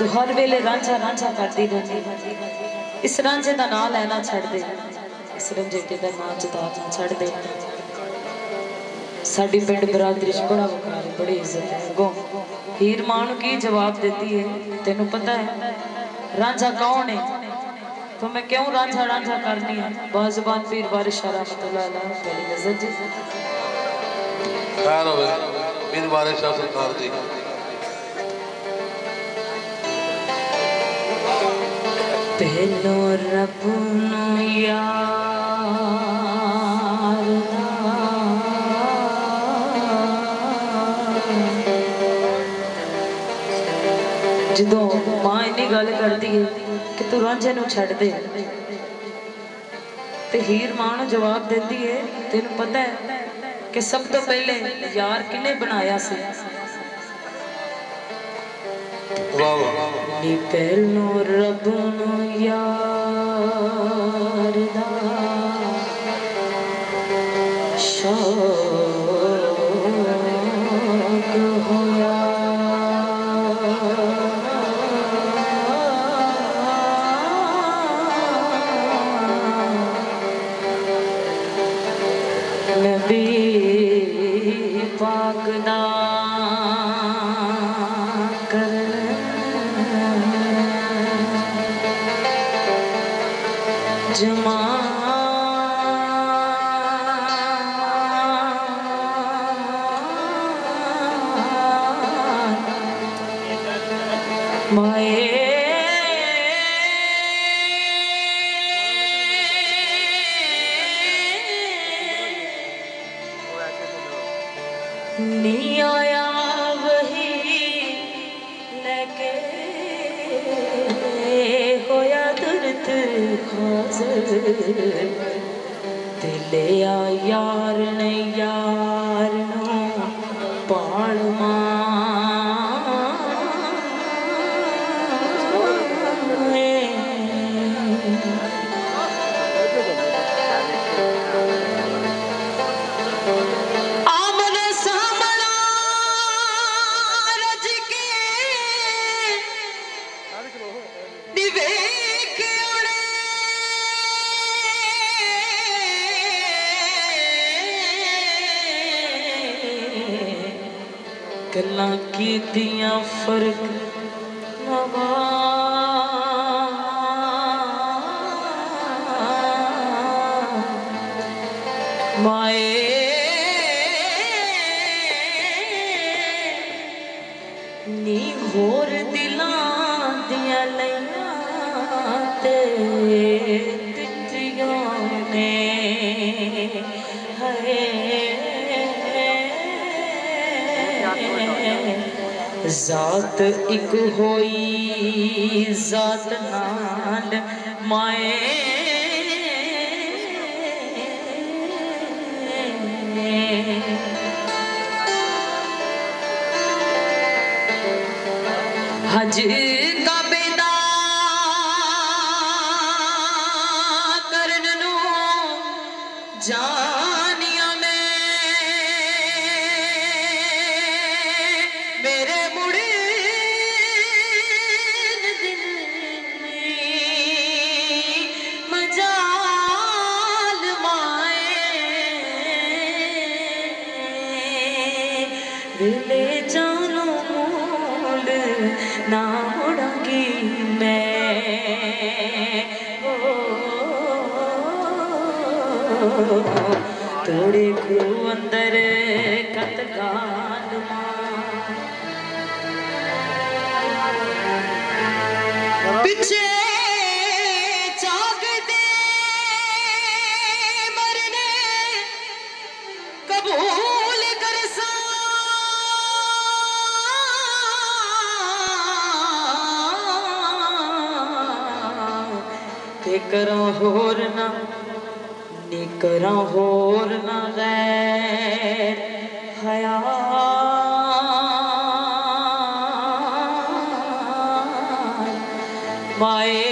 तू हर वेले रांझा रांझा करती रहती, इस रांझे का नाम लेना छड़ दे, इस रंझेटे का नाम जताना छड़ दे। साडी पिंड बरादरी च बड़ा वकार है, बड़ी इज्जत है। गो हीर मां नूं की जवाब देती है, तेनू पता है रांझा कौन है, तो मैं क्यों रांझा रांझा करनी है। बाजुबान पीर बारिश रहमतुल्लाह अलैह पहली नजर जी खैर होवे पीर बारिश सरकार जी। पहलो रब नूं यार जदों मां इन्नी गल करती है कि तू रांझे नूं छड्ड दे, ते हीर मां नूं जवाब देती है, तेनू पता है कि सब तो पहले यार किने बनाया सी। नी पहलो रब नूं यार दा शौक होया, नबी पाक दा जमा माए नी आया वही लेके होया दर्द दिले आ यार ने यार नो पाल गल्लां कीतियां फर्क नवा माए नी होर दिलां दियां लैयां ते दित्तियां ने है जात एक होई जात नाल माए हज काबे दा करन नू जानिया मेरे मुड़े मजाल माए दिले जानो मूल ना मुड़ांगी मैं तोड़े को अंदर कतगाल पिछे चाक दे मरने कबूल कर सा ते करा होर ना नी करा होर ना गैर हया माए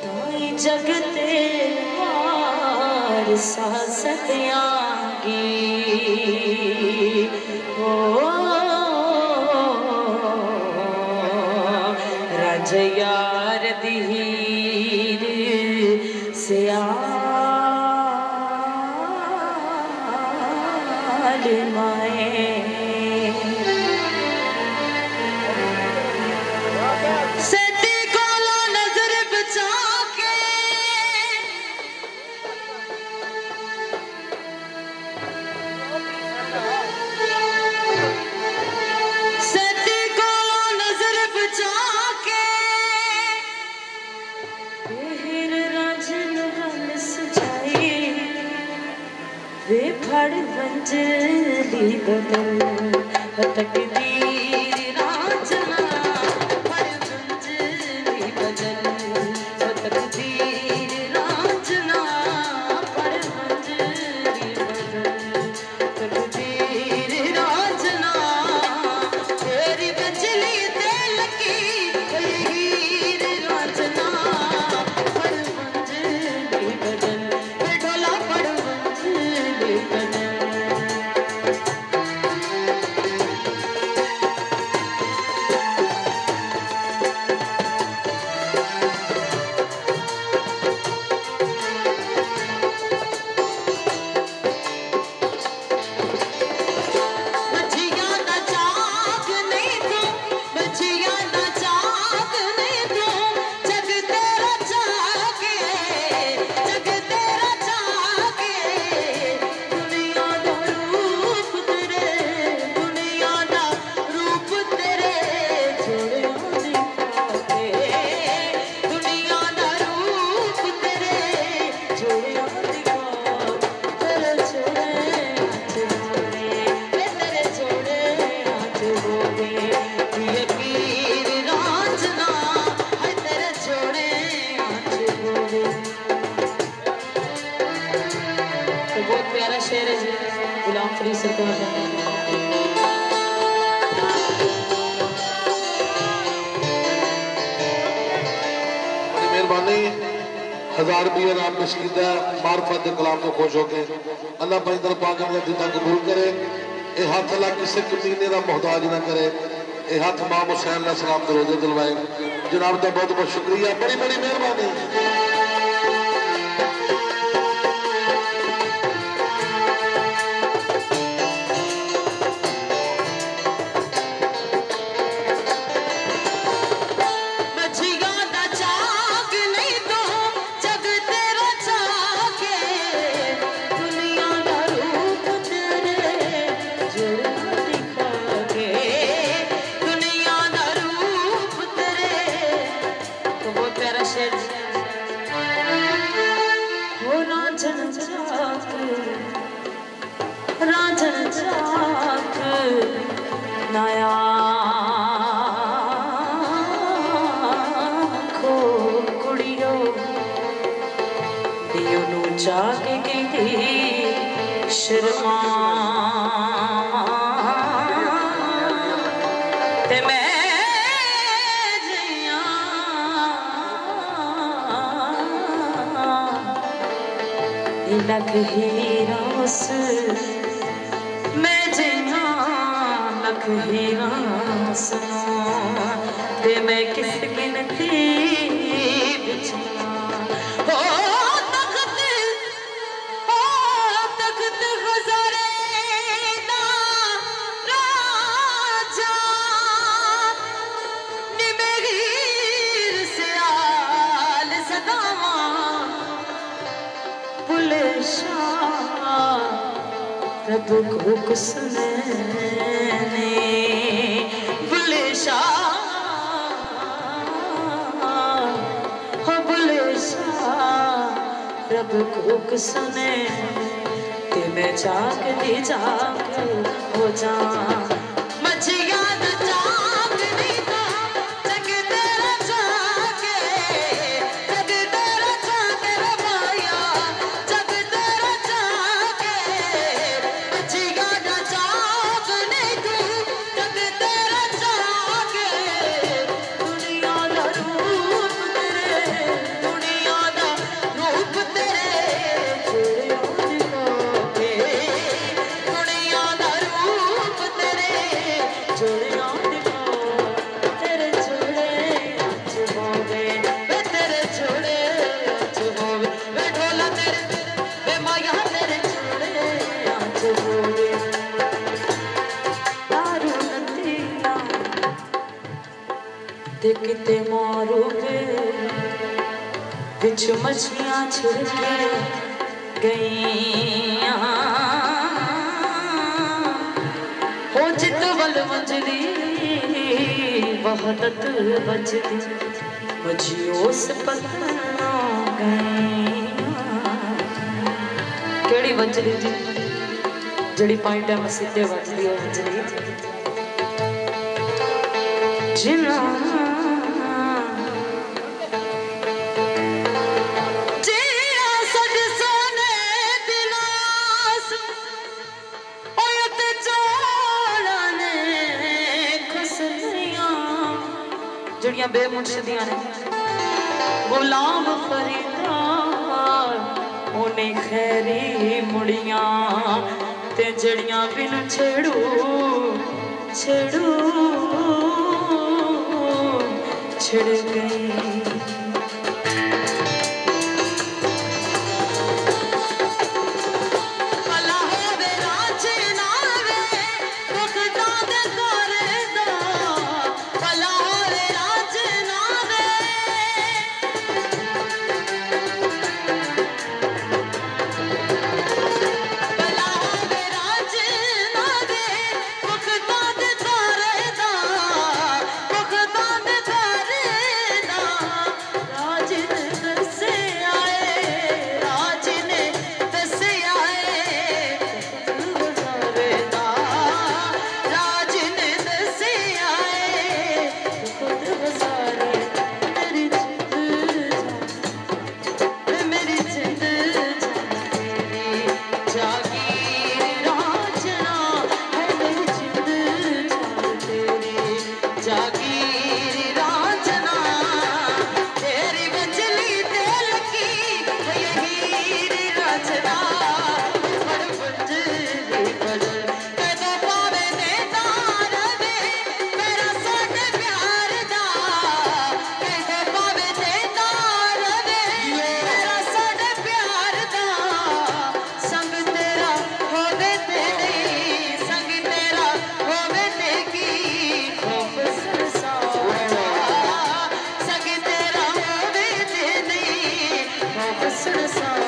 दाई जगते बरसा सतियांगी ओ राज यार दी हीर सियाल माए सदी कोलो नजर बचा के सदी कोलो नजर बचा के फिर राजन रंग सजाई वे फड़ मंजली बदल तकदीर राजना फड़ मंजली बदल तकदीर राजना फड़ मंजली बदल तकदीर राजना तेरी बजली ते लगी हीर राजना फड़ मंजली बदल ढोला फड़ मंजली बदल बचिया ना चाक नहीं तू बचिया ना चाक नहीं तू जग तेरा चाके जग तेरा चाके दुनिया दा रूप तेरे दुनिया दा रूप तेरे जोड़ियां दिखा के दुनिया दा रूप तेरे जोड़ियां दिखा तेरे जोड़े तेरे जोड़े हाथ होगे यकीर राजना है तेरे जोड़े हाथ होगे। तो बहुत प्यारा शेर है जी गुलाम फरीद सरकार का। बड़ी मेहरबानी 1000 रुपये नाम पेश किया मार्फत के कलाम को खुश होके अल्लाह पैदल पाक ने दिता कबूल करे। ये हाथ अल्लाह किसी कमीने का मोहताज ना करे। ये हाथ इमाम हुसैन अलैहि सलाम के रोजे दिलवाए। जनाब का बहुत बहुत शुक्रिया बड़ी बड़ी मेहरबानी। बचिया ना चाक नहीं तू जग तेरा चाके दुनिया दा रूप तेरे जोड़ा दिखा के दुनिया दा रूप तेरे। तो बहुत प्यारा शेर हो राजन चाक नया खो कुड़ियो दियो नू चाके कहती शर्मा ते मैं जिया लग हीरा उस मैं जिया लख हीरा सुनो ते मैं किस गिनती बिछना ओ तख्त गुज़रे ना राजा नी मेरी से आल सदावा बुले शाह रब को कुसने बुले शाह हो बुले शाह रब को कुसने ते मैं चाक दी जाक हो जा मचिया ना चाक नहीं तो जग तेरा चाके जग तेरा चाके रे भाया जग तेरा चाके मचिया ना चाक नहीं तू जग तेरा चाके दुनिया दा रूप तेरे दुनिया दा रूप तेरे किते मारू पे बिच मछलियां छिड़के गईया हो जित वल मंजली वहदत बजदी बजियो से पतना केड़ी वजली जी जड़ी पाई टाइम सीधे वजदी हो वजली जिना जड़ियां बेमुर्शदियां ने गुलाम फरीदा ओने खैरी मुड़ियां ते जड़ियां बिन छेड़ू छेड़ू छिड़ गई Listen to